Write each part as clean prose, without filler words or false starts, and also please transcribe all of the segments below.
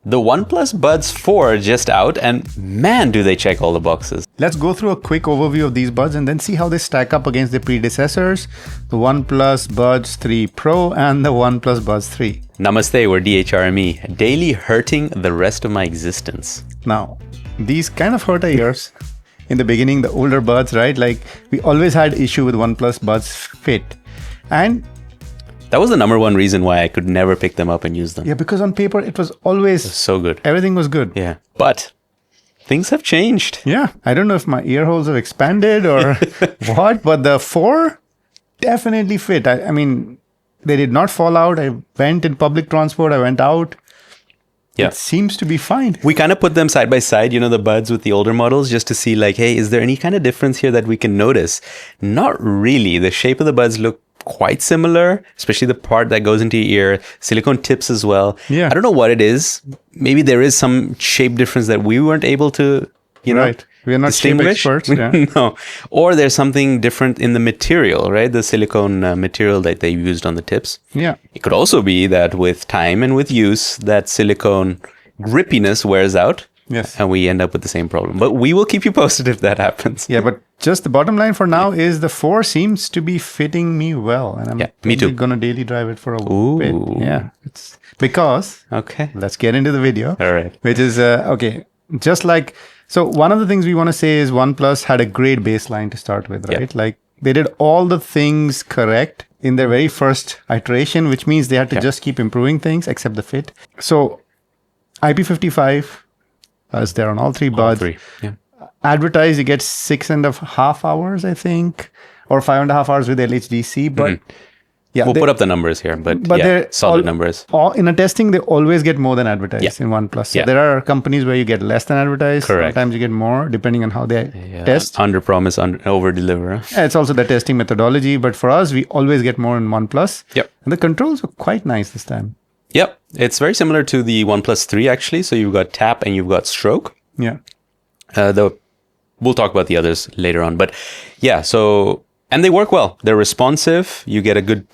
The OnePlus Buds 4 are just out, and man, do they check all the boxes. Let's go through a quick overview of these buds and then see how they stack up against their predecessors, the OnePlus Buds 3 Pro and the OnePlus Buds 3. Namaste, we're DHRME, daily hurting the rest of my existence. Now, these kind of hurt our ears. In the beginning, the older buds, right? Like, we always had issue with OnePlus Buds Fit. And that was the number one reason why I could never pick them up and use them. yeah, because on paper, it was always So good. everything was good. Yeah. But things have changed. Yeah, I don't know if my ear holes have expanded or what, but the 4 definitely fit. I mean, they did not fall out. I went in public transport. I went out. Yeah. It seems to be fine. We kind of put them side by side, you know, the buds with the older models, just to see like, hey, is there any kind of difference here that we can notice? Not really. The shape of the buds look quite similar, especially the part that goes into your ear, silicone tips as well. Yeah. I don't know what it is. Maybe there is some shape difference that we weren't able to, you know, Right. We are not shape distinguish. experts. Yeah. No. Or there's something different in the material, right? The silicone material that they used on the tips. Yeah. It could also be that with time and with use, that silicone grippiness wears out. Yes. And we end up with the same problem. But we will keep you posted if that happens. Yeah, but just the bottom line for now is the 4 seems to be fitting me well. And I'm me too. going to daily drive it for a Ooh. bit. Yeah. It's because, Okay. let's get into the video. All right. Which is, okay, just like, so one of the things we want to say is OnePlus had a great baseline to start with, right? Yep. Like they did all the things correct in their very first iteration, which means they had to just keep improving things except the fit. So IP55 is there on all 3 buds. 3. Yeah. Advertised, you get 6.5 hours, I think, or 5.5 hours with LHDC. But yeah, We'll put up the numbers here, but yeah, they're solid numbers. In a testing, they always get more than advertised in OnePlus. So Yeah. there are companies where you get less than advertised. Correct. Sometimes you get more, depending on how they test. Under promise, over deliver. Yeah, it's also the testing methodology. But for us, we always get more in OnePlus. Yep. And the controls were quite nice this time. Yep. It's very similar to the OnePlus 3, actually. So you've got tap and you've got stroke. Yeah. We'll talk about the others later on. But yeah, and they work well. They're responsive. You get a good,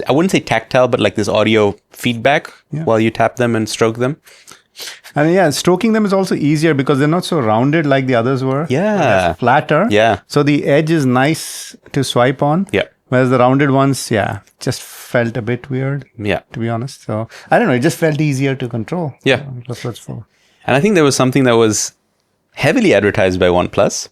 I wouldn't say tactile, but like this audio feedback while you tap them and stroke them. And yeah, stroking them is also easier because they're not so rounded like the others were. Yeah. They're flatter. Yeah. So the edge is nice to swipe on. Yeah. Whereas the rounded ones, just felt a bit weird, Yeah. to be honest. So I don't know, it just felt easier to control. Yeah. That's what it's for. And I think there was something that was heavily advertised by OnePlus,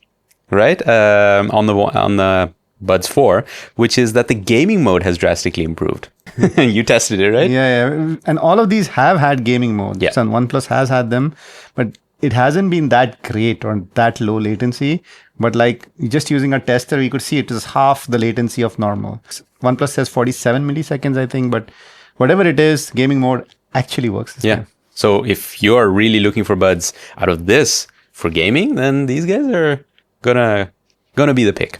right? On the Buds 4, which is that the gaming mode has drastically improved. You tested it, right? Yeah. And all of these have had gaming modes. Yeah. And OnePlus has had them, but it hasn't been that great or that low latency. But like just using a tester, you could see it is half the latency of normal. OnePlus says 47 milliseconds, I think, but whatever it is, gaming mode actually works this time. So if you're really looking for buds out of this for gaming, then these guys are gonna be the pick.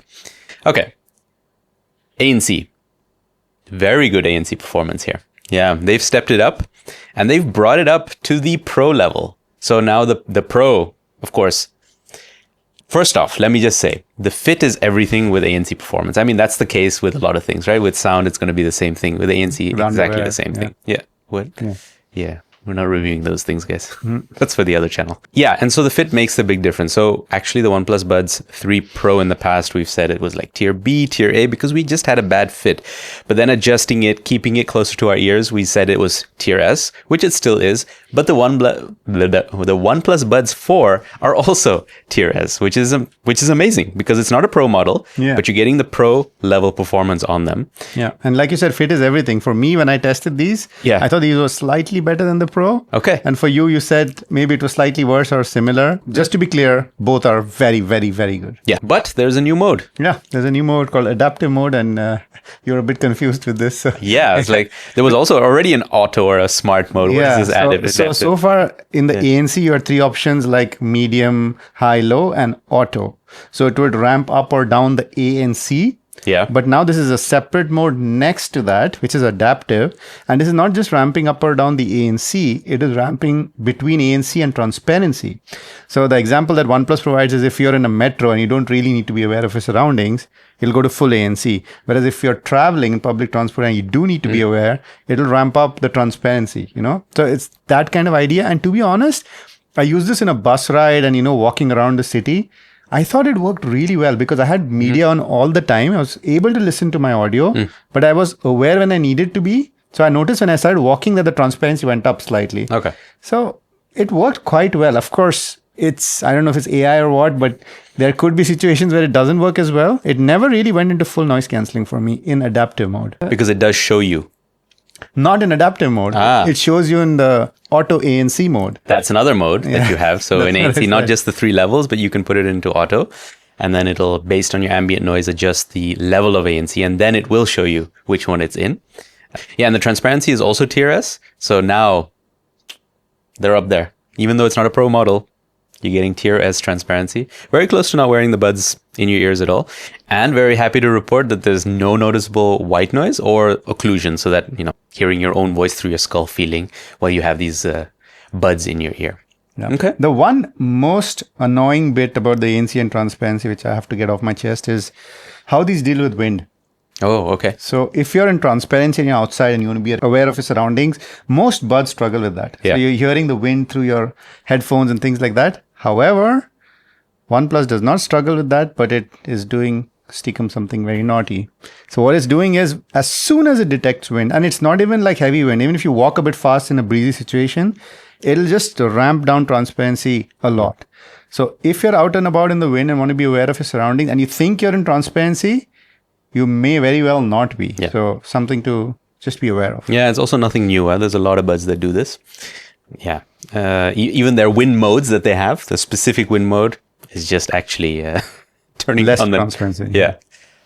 Okay. ANC. Very good ANC performance here. Yeah, they've stepped it up and they've brought it up to the Pro level. So now the Pro, of course, first off, let me just say, the fit is everything with ANC performance. I mean, that's the case with a lot of things, right? With sound, it's going to be the same thing. With ANC, exactly the same thing. Yeah. What? Yeah. We're not reviewing those things, guys. That's for the other channel. Yeah, and so the fit makes the big difference. So actually the OnePlus Buds 3 Pro in the past, we've said it was like tier B, tier A, because we just had a bad fit. But then adjusting it, keeping it closer to our ears, we said it was tier S, which it still is. But the OnePlus Buds 4 are also tier S, which is amazing because it's not a Pro model, but you're getting the Pro level performance on them. Yeah, and like you said, fit is everything. For me, when I tested these, I thought these were slightly better than the Pro. Okay. And for you, you said maybe it was slightly worse or similar. Just to be clear, both are very, very, very good. Yeah, but there's a new mode. Yeah, there's a new mode called adaptive mode, and you're a bit confused with this. Yeah, it's like there was also already an auto or a smart mode. What is this adaptive? So far in the ANC, you have 3 options like medium, high, low, and auto. So it would ramp up or down the ANC Yeah. But now this is a separate mode next to that, which is adaptive. And this is not just ramping up or down the ANC, it is ramping between ANC and transparency. So the example that OnePlus provides is if you're in a metro and you don't really need to be aware of your surroundings, it'll go to full ANC. Whereas if you're traveling in public transport and you do need to be aware, it'll ramp up the transparency, you know? So it's that kind of idea. And to be honest, I used this in a bus ride and, walking around the city. I thought it worked really well because I had media on all the time. I was able to listen to my audio, but I was aware when I needed to be. So I noticed when I started walking that the transparency went up slightly. Okay. So it worked quite well. Of course, I don't know if it's AI or what, but there could be situations where it doesn't work as well. It never really went into full noise cancelling for me in adaptive mode. Because it does show you. Not in adaptive mode. It shows you in the auto ANC mode. That's another mode that you have. So in ANC, not just the 3 levels, but you can put it into auto. And then it'll, based on your ambient noise, adjust the level of ANC. And then it will show you which one it's in. Yeah, and the transparency is also Tier S. So now they're up there. Even though it's not a Pro model, you're getting Tier S transparency. Very close to not wearing the buds in your ears at all. And very happy to report that there's no noticeable white noise or occlusion, so that, hearing your own voice through your skull feeling while you have these buds in your ear. Yeah. Okay. The one most annoying bit about the ANC and transparency, which I have to get off my chest, is how these deal with wind. Oh, okay. So if you're in transparency and you're outside and you want to be aware of your surroundings, most buds struggle with that. Yeah. So you're hearing the wind through your headphones and things like that. However, OnePlus does not struggle with that, but it is doing Steakum something very naughty. So what it's doing is, as soon as it detects wind, and it's not even like heavy wind, even if you walk a bit fast in a breezy situation, it'll just ramp down transparency a lot. So if you're out and about in the wind and want to be aware of your surroundings and you think you're in transparency, you may very well not be. Yeah. So something to just be aware of. Yeah, it's also nothing new. There's a lot of buds that do this. Yeah. Even their wind modes that they have, the specific wind mode is just actually turning Less on them. transparency. Yeah.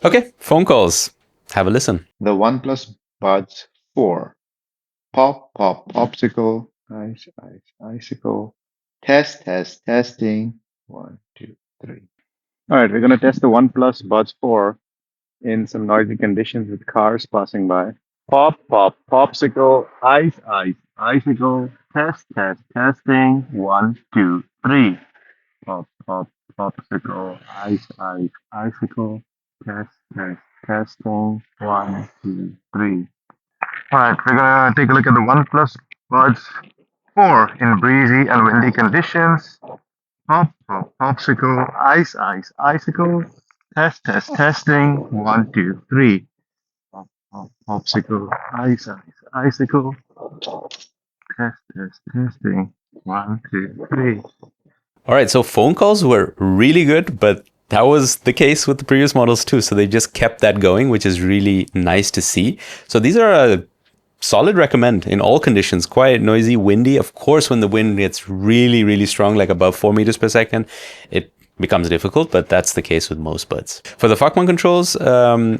Okay, phone calls. Have a listen. The OnePlus Buds 4. Pop, pop, popsicle, ice, ice, icicle. Testing. 1, 2, 3. All right, we're going to test the OnePlus Buds 4 in some noisy conditions with cars passing by. Pop, pop, popsicle, ice, ice, icicle. Testing. 1, 2, 3. Pop, pop, popsicle, ice, ice, icicle. Testing. 1, 2, 3. All right, we're gonna take a look at the OnePlus Buds 4 in breezy and windy conditions. Pop, pop, popsicle, ice, ice, icicle. Testing. 1, 2, 3. Pop, pop, popsicle, ice, ice, icicle. Testing. 1, 2, 3. All right, so phone calls were really good, but that was the case with the previous models too. So they just kept that going, which is really nice to see. So these are a solid recommend in all conditions. Quiet, noisy, windy. Of course, when the wind gets really, really strong, like above 4 meters per second, it becomes difficult, but that's the case with most buds. For the Fuckman controls,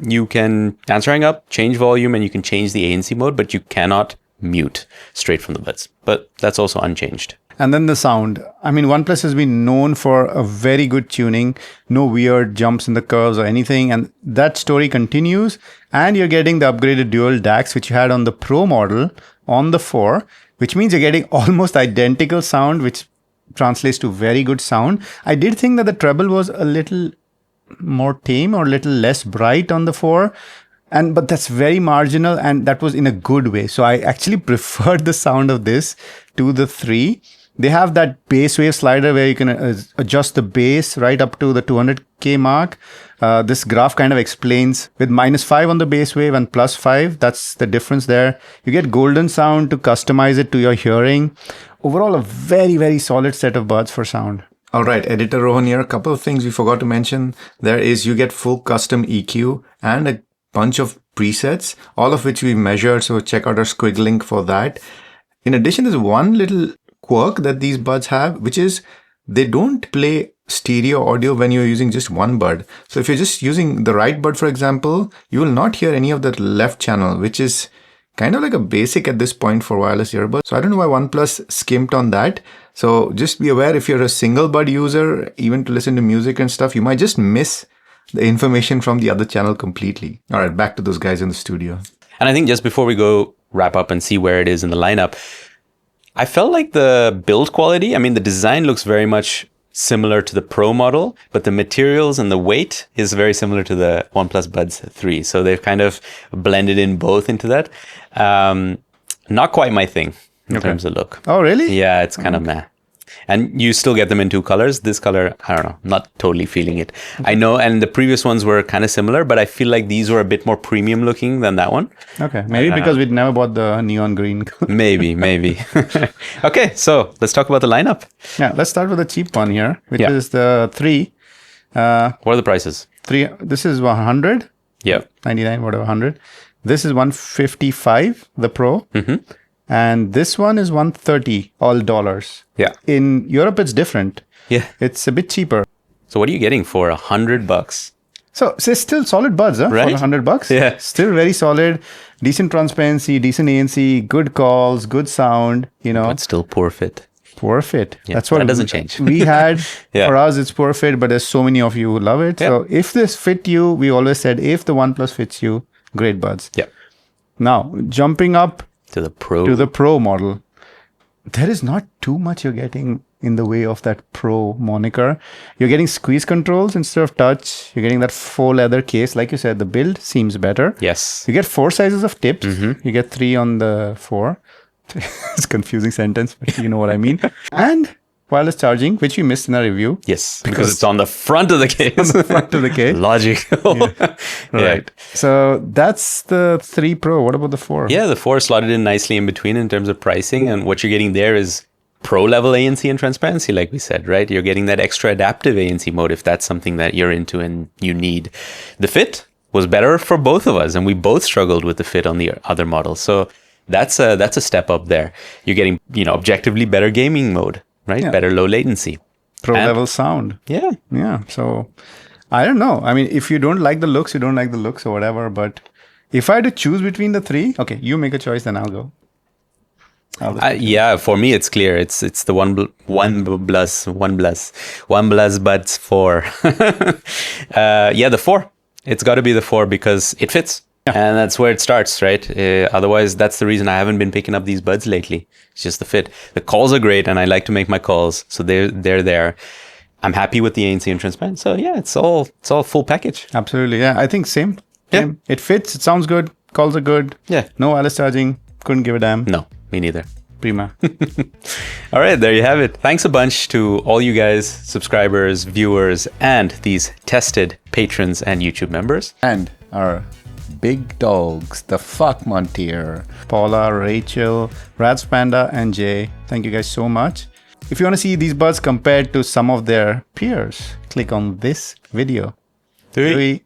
you can answer hang up, change volume, and you can change the ANC mode, but you cannot mute straight from the buds. But that's also unchanged. And then the sound. I mean, OnePlus has been known for a very good tuning, no weird jumps in the curves or anything. And that story continues. And you're getting the upgraded dual DACs, which you had on the Pro model on the 4, which means you're getting almost identical sound, which translates to very good sound. I did think that the treble was a little more tame or a little less bright on the 4. But that's very marginal, and that was in a good way. So I actually preferred the sound of this to the 3. They have that bass wave slider where you can adjust the bass right up to the 200K mark. This graph kind of explains with -5 on the bass wave and +5. That's the difference there. You get golden sound to customize it to your hearing. Overall, a very, very solid set of buds for sound. All right, Editor Rohan here. A couple of things we forgot to mention. There is you get full custom EQ and a bunch of presets, all of which we measured. So check out our squig link for that. In addition, there's one little quirk that these buds have, which is they don't play stereo audio when you're using just one bud. So if you're just using the right bud, for example, you will not hear any of that left channel, which is kind of like a basic at this point for wireless earbuds. So I don't know why OnePlus skimped on that. So just be aware if you're a single bud user, even to listen to music and stuff, you might just miss the information from the other channel completely. All right, back to those guys in the studio. And I think just before we go wrap up and see where it is in the lineup, I felt like the build quality, I mean, the design looks very much similar to the Pro model, but the materials and the weight is very similar to the OnePlus Buds 3. So they've kind of blended in both into that. Not quite my thing in terms of look. Oh, really? Yeah, it's kind of meh. And you still get them in two colors. This color, I don't know, not totally feeling it. I know, and the previous ones were kind of similar, but I feel like these were a bit more premium looking than that one. Okay, maybe because we'd never bought the neon green. Maybe. Okay, so let's talk about the lineup. Yeah, let's start with the cheap one here, which is the 3. What are the prices? 3. This is 100. Yeah. 99, whatever, 100. This is 155, the Pro. Mm-hmm. And this one is 130, all dollars. Yeah. In Europe, it's different. Yeah. It's a bit cheaper. So what are you getting for $100? So it's still solid buds, huh? Right. For $100. Yeah. Still very solid. Decent transparency, decent ANC, good calls, good sound, you know. But still poor fit. Poor fit. Yeah, That's what that doesn't change. We had, Yeah. for us, it's poor fit, but there's so many of you who love it. Yeah. So if this fit you, we always said, if the OnePlus fits you, great buds. Yeah. Now, jumping up To the Pro. to the Pro model, there is not too much you're getting in the way of that Pro moniker. You're getting squeeze controls instead of touch. You're getting that faux leather case. Like you said, the build seems better. Yes. You get 4 sizes of tips. Mm-hmm. You get 3 on the 4. It's a confusing sentence, but you know what I mean. And wireless charging, which we missed in our review. Yes, because it's on the front of the case. On the front of the case. Logical. Right. So that's the 3 Pro. What about the 4? Yeah, the 4 slotted in nicely in between in terms of pricing. And what you're getting there is Pro level ANC and transparency, like we said, right? You're getting that extra adaptive ANC mode if that's something that you're into and you need. The fit was better for both of us, and we both struggled with the fit on the other model. So that's a step up there. You're getting, objectively better gaming mode, right? Yeah. Better low latency. Pro And- level sound. Yeah. Yeah. So I don't know. I mean, if you don't like the looks, you don't like the looks or whatever. But if I had to choose between the 3, okay, you make a choice, then I'll go. Yeah, for me it's clear. It's the OnePlus Buds 4. Yeah, the 4. It's got to be the 4 because it fits. And that's where it starts, right? Otherwise, that's the reason I haven't been picking up these buds lately. It's just the fit. The calls are great, and I like to make my calls, so they're there. I'm happy with the ANC and transparent. So yeah, it's all full package. Absolutely. Yeah, I think same. Yeah. It fits. It sounds good. Calls are good. Yeah. No wireless charging. Couldn't give a damn. No, me neither. Prima. All right, there you have it. Thanks a bunch to all you guys, subscribers, viewers, and these tested patrons and YouTube members. And our big dogs, the Fuck Montier, Paula, Rachel, Rats Panda, and Jay. Thank you guys so much. If you want to see these buds compared to some of their peers, click on this video. 3,